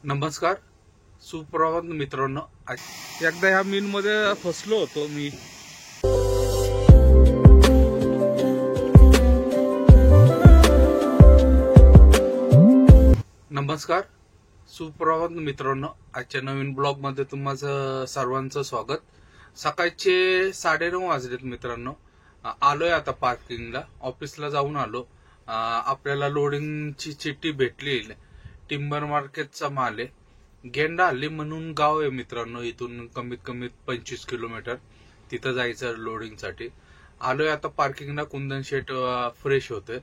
नमस्कार, सुप्रभात मित्रांनो. एकदा ह्या मिल मध्ये फसलो होतो मी. नमस्कार, सुप्रभात मित्रांनो. आजच्या नवीन ब्लॉग मध्ये तुमचं सर्वांचं स्वागत. सकाळचे 9:30 वाजलेत मित्रांनो. आलोय आता पार्किंगला. ऑफिसला जाऊन आलो. आपल्याला लोडिंगची चिठ्ठी भेटली. टिंबर मार्केटचा माल आहे. गेंडाहल्ली म्हणून गाव आहे मित्रांनो. इथून कमीत कमी 25 किलोमीटर. तिथं जायचं लोडिंगसाठी. आलोय आता पार्किंगला. कुंदन शेट फ्रेश होते.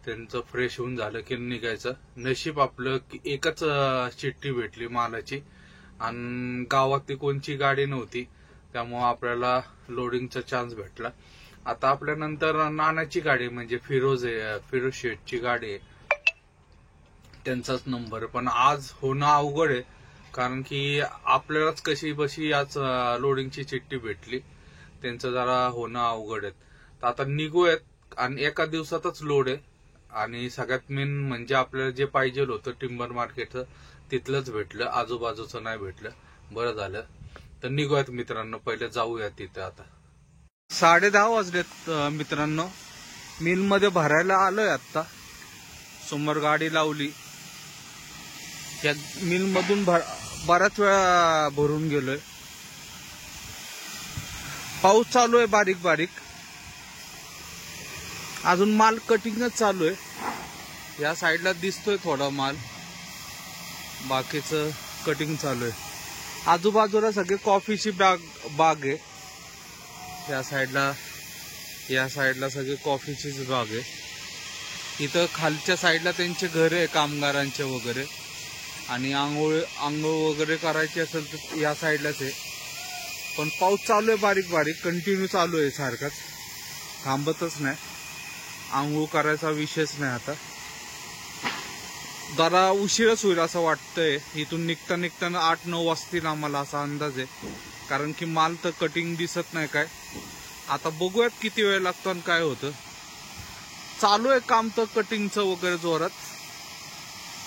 त्यांचं फ्रेश होऊन झालं की निघायचं. नशीब आपलं की एकच चिठ्ठी भेटली मालाची आणि गावातली कोणची गाडी नव्हती, त्यामुळे आपल्याला लोडिंगचा चान्स भेटला. आता आपल्यानंतर नानाची गाडी म्हणजे फिरोज शेठची गाडी आहे, त्यांचाच नंबर. पण आज होणं अवघड आहे, कारण की आपल्यालाच कशी बशी आज लोडिंगची चिठ्ठी भेटली. त्यांचं जरा होणं अवघड आहे. तर आता निघूयात आणि एका दिवसातच लोड आहे. आणि सगळ्यात मेन म्हणजे आपल्याला जे पाहिजे होतं टिंबर मार्केटचं तिथलंच भेटलं, आजूबाजूचं नाही भेटलं. बरं झालं. तर निघूयात मित्रांनो. पहिले जाऊया तिथं. आता 10:30 वाजलेत मित्रांनो. मिल मध्ये भरायला आलोय आता. समोर गाडी लावली. या मिल मधून बराच वेळा भरून गेलोय. पाऊस चालू आहे बारीक बारीक. अजून माल कटिंगच चालू आहे. या साईडला दिसतोय थोडा माल, बाकीचं कटिंग चालू आहे. आजूबाजूला सगळे कॉफीची बाग आहे. या साईडला सगळे कॉफीचीच बाग आहे. इथं खालच्या साईडला त्यांचे घर आहे कामगारांचे वगैरे. आणि आंघोळ वगैरे करायची असेल तर या साईडलाच आहे. पण पाऊस चालू आहे बारीक बारीक, कंटिन्यू चालू आहे सारखाच, थांबतच नाही. आंघोळ करायचा विषयच नाही. आता जरा उशीरच होईल असं वाटतंय. इथून निघताना 8-9 वाजतील आम्हाला असा अंदाज आहे, कारण की माल तर कटिंग दिसत नाही काय. आता बघूयात किती वेळ लागतो आणि काय होतं. चालू आहे काम तर कटिंगचं वगैरे जोरात,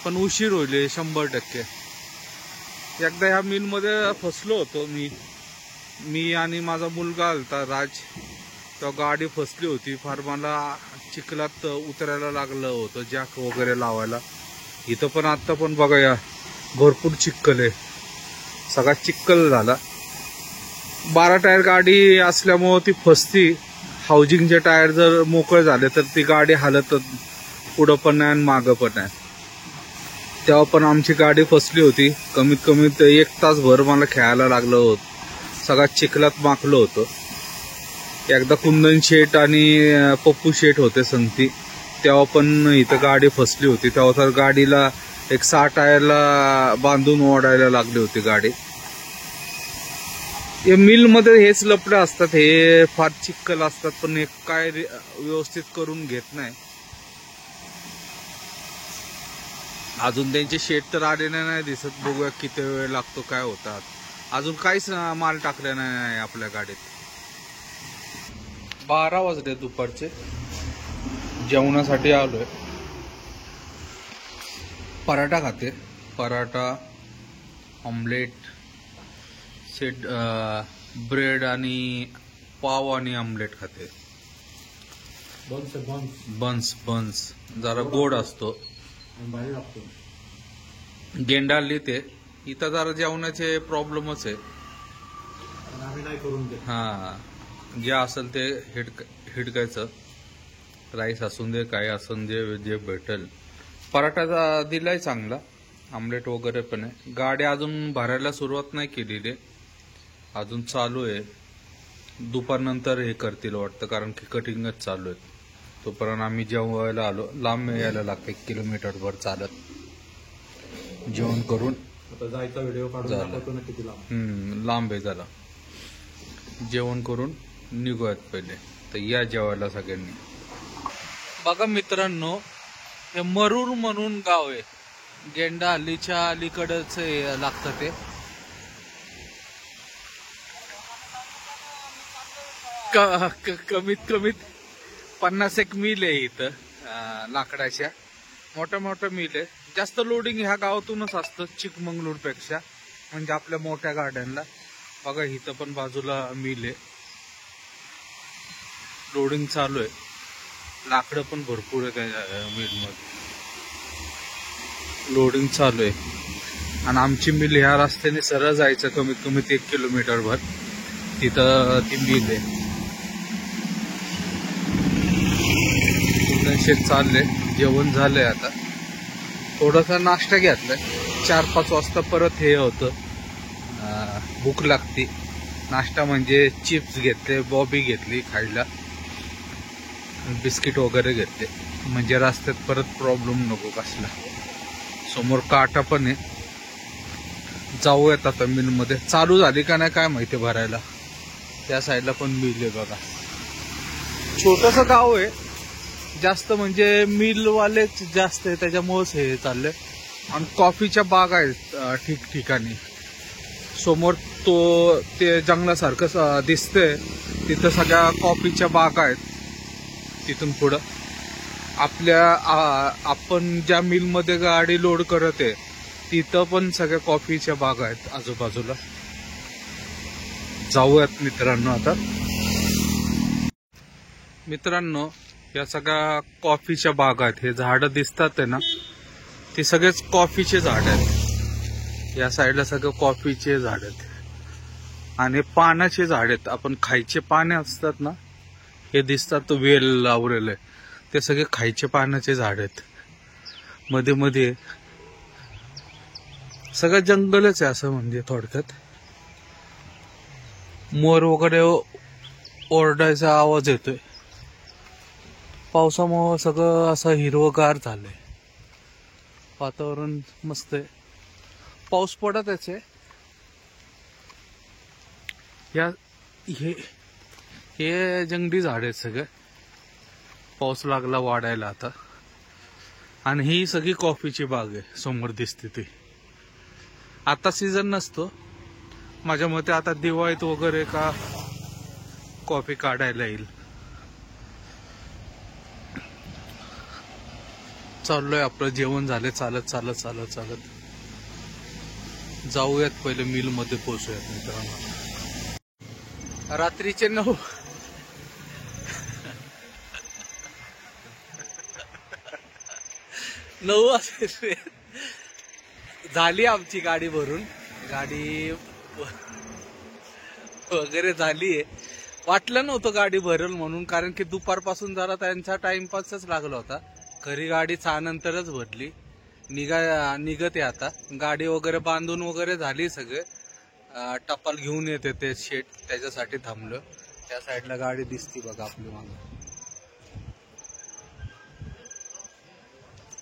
पण उशीर होईल 100%. एकदा ह्या मिल मध्ये फसलो होतो मी आणि माझा मुलगा आलता राज. तेव्हा गाडी फसली होती. फार मला चिखलात उतरायला लागलं होतं जॅक वगैरे लावायला. इथं पण आता पण बघा या भरपूर चिखल आहे. सगळा चिखल झाला. 12 टायर गाडी असल्यामुळे ती फसती. हाऊसिंगचे टायर जर मोकळे झाले तर ती गाडी हालत पुढं पण नाही आणि मागं पण नाही. तेव्हा पण आमची गाडी फसली होती. कमीत कमी 1 तासभर मला खेळायला लागलं होतं. सगळा चिखलात माखलं होतं. एकदा कुंदन शेठ आणि पप्पू शेठ होते संगती, तेव्हा पण इथं गाडी फसली होती. तेव्हा तर गाडीला 6 टायरला बांधून ओढायला लागली होती गाडी. या मिल मध्ये हेच लपडे असतात. हे फार चिखल असतात, पण हे काय व्यवस्थित करून घेत नाही. अजून त्यांचे शेट तर आलेले नाही दिसत. बघूया किती वेळ लागतो, काय होतात. अजून काहीच माल टाकले नाही आपल्या गाडीत. 12 वाजले दुपारचे. जेवणासाठी आलोय. पराठा खाते. पराठा, ऑमलेट, सेट, ब्रेड आणि पाव आणि ऑमलेट खाते. बन्स जरा गोड असतो. गेंडाळली ते. इथं जरा जेवणाचे प्रॉब्लेमच आहे. हा, जे असेल ते हिडकायचं. राईस असून दे, काय असून दे, जे भेटेल. पराठा दिलाय चांगला. ऑमलेट वगैरे पण आहे. गाडी अजून भरायला सुरुवात नाही केलेली, अजून चालू आहे. दुपारनंतर हे करतील वाटतं, कारण की कटिंगच चालू आहे. तोपर्यंत आम्ही जेवायला आलो. लांब यायला लागतं 1 किलोमीटर भर चालत. जेवण करून जायचा व्हिडिओ काढून किती लांब आहे जरा. जेवण करून निघूयात पहिले. तर या जेवायला सगळ्यांनी. बघा मित्रांनो, हे मरूर म्हणून गाव आहे. गेंडाहल्लीच्या अलीकडच लागतं ते. कमीत 50 एक मिल आहे इथं लाकडाच्या. मोठ्या मिल आहे. जास्त लोडिंग ह्या गावातूनच असतं चिकमंगळूर पेक्षा, म्हणजे आपल्या मोठ्या गाड्यांना. बघा इथं पण बाजूला मिल आहे, लोडिंग चालू आहे. लाकडं पण भरपूर आहे त्या मिल मध्ये, लोडिंग चालू आहे. आणि आमची मिल ह्या रस्त्याने सरळ जायचं कमीत कमी 1 किलोमीटर भर, तिथं ती मिल आहे. शेत चाललंय, जेवण झालंय. आता थोडासा नाश्ता घेतलाय. 4-5 वाजता परत हे होतं, भूक लागते. नाश्ता म्हणजे चिप्स घेतले, बॉबी घेतली खायला, बिस्किट वगैरे घेतले, म्हणजे रस्त्यात परत प्रॉब्लेम नको कसला. समोर काटा पण आहे. जाऊयात आता मिल मध्ये. चालू झाली का नाही काय माहिती भरायला. त्या साईडला पण मिल आहे बघा. छोटस गाव आहे, जास्त म्हणजे मिलवालेच जास्त आहे, त्याच्यामुळेच हे चाललंय. आणि कॉफीच्या बाग आहेत ठिकठिकाणी. समोर ते जंगलासारखं दिसतंय, तिथं सगळ्या कॉफीच्या बाग आहेत. तिथून पुढं आपण ज्या मिलमध्ये गाडी लोड करत आहे तिथं पण सगळ्या कॉफीच्या बाग आहेत आजूबाजूला. जाऊयात मित्रांनो आता. मित्रांनो, या सगळ्या कॉफीच्या बाग आहेत. हे झाडं दिसतात आहे ना, ते सगळेच कॉफीचे झाड आहेत. या साईडला सगळं कॉफीचे झाड आहेत. आणि पानाचे झाड आहेत. आपण खायचे पाने असतात ना, हे दिसतात वेल लावलेले, ते सगळे खायचे पानाचे झाड आहेत. मध्ये मध्ये सगळं जंगलच आहे असं, म्हणजे थोडक्यात. मोर वगैरे ओरडायचा आवाज येतोय. पावसामुळे सगळं असं हिरवगार झालंय, वातावरण मस्त आहे. पाऊस पडतच आहे. हे जंगली झाड आहेत सगळे. पाऊस लागला वाढायला आता. आणि ही सगळी कॉफीची बाग आहे समोर दिसते ती. आता सीझन नसतो माझ्या मते, आता दिवाळीत वगैरे का कॉफी काढायला येईल. चाललोय, आपलं जेवण झाले. चालत चालत चालत चालत जाऊयात. पहिले मिल मध्ये पोहोचूयात मित्रांनो. रात्रीचे 9 वाजले. झाली आमची गाडी भरून. गाडी वगैरे झालीये. वाटलं नव्हतं गाडी भरेल म्हणून, कारण की दुपारपासून जरा त्यांचा टाइमपासच लागला होता. खरी गाडी 6 नंतरच भरली. निघत आहे आता. गाडी वगैरे बांधून वगैरे झाली सगळे. टपाल घेऊन येते ते शेट, त्याच्यासाठी थांबलो. त्या साईडला गाडी दिसती बघा आपली मागे.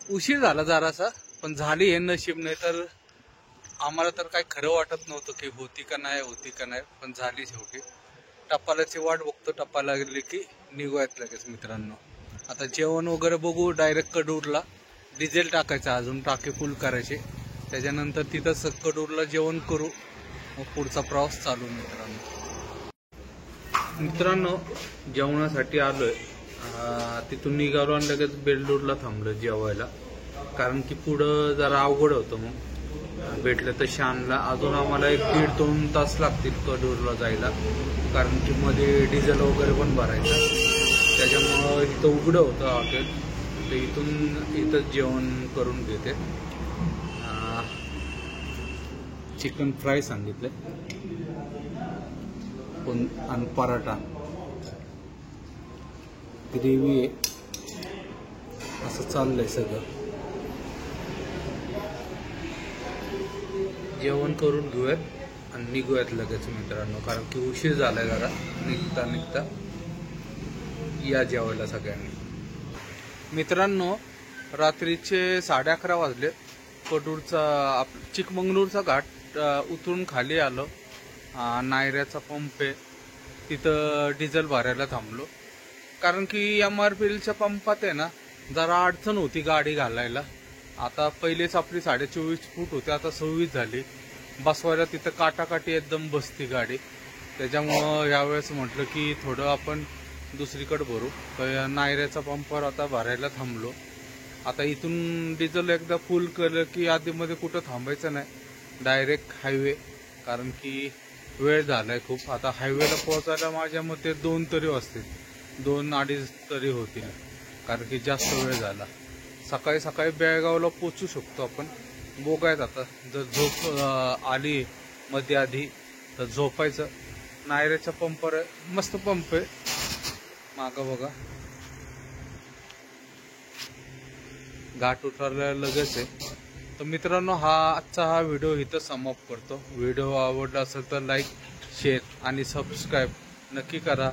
उशीर झाला जरासा, पण झाली हे नशीब. नाही तर आम्हाला तर काही खरं वाटत नव्हतं की होती का नाही, पण झाली शेवटी. टपालाची वाट बघतो, टपाल लागली की निघूयात लगेच मित्रांनो. आता जेवण वगैरे बघू. डायरेक्ट कडूरला डिझेल टाकायचं, अजून टाकी फुल करायची. त्याच्यानंतर तिथं कडूरला जेवण करू, मग पुढचा प्रवास चालू. मित्रांनो जेवणासाठी आलोय. तिथून निघालो आणि लगेच बेल्लूरला थांबलो जेवायला, कारण की पुढं जरा अवघड होतं. मग भेटलं तर शानला. अजून आम्हाला 1-1.5-2 तास लागतील कडूरला जायला, कारण की मध्ये डिझेल वगैरे पण भरायचं. त्याच्यामुळं इथं उघडं होतं हॉटेल, तर इथंच जेवण करून घेते. चिकन फ्राय सांगितलं पण, आणि पराठा, ग्रेव्ही आहे. असं चाललंय सगळं. जेवण करून घेऊयात आणि निघूयात लगेच मित्रांनो, कारण की उशीर झालाय जरा. निघता या जेवायला सगळ्यांनी. मित्रांनो रात्रीचे 11:30 वाजले. कडूरचा चिकमंगळूरचा घाट उतरून खाली आलो. नायऱ्याचा पंप आहे, तिथं डिझेल भरायला थांबलो. कारण की MRPLच्या पंपात आहे ना जरा अडचण होती गाडी घालायला. आता पहिलेच आपली 24.5 फूट होती, आता 26 झाली. बसवायला तिथं काटाकाटी एकदम बसती गाडी. त्याच्यामुळं यावेळेस म्हटलं की थोडं आपण दुसरीकडे भरू. तर नायऱ्याचा पंपावर आता भरायला थांबलो. आता इथून डिझेल एकदा फुल केलं की आधीमध्ये कुठं थांबायचं नाही, डायरेक्ट हायवे. कारण की वेळ झालाय खूप. आता हायवेला पोहोचायला माझ्या मते 2 तरी वाजतील, 2-2.5 तरी होतील, कारण की जास्त वेळ झाला. सकाळी सकाळी बेळगावला पोचू शकतो आपण. बघायत आता जर झोप आली मध्ये आधी तर झोपायचं. नायरेचा पंपर आहे, मस्त पंप आहे. मागं बघा, घाट उतरलेला लगेच आहे. तर मित्रांनो, आजचा व्हिडिओ इथं समाप्त करतो. व्हिडिओ आवडला असेल तर लाईक, शेअर आणि सबस्क्राईब नक्की करा.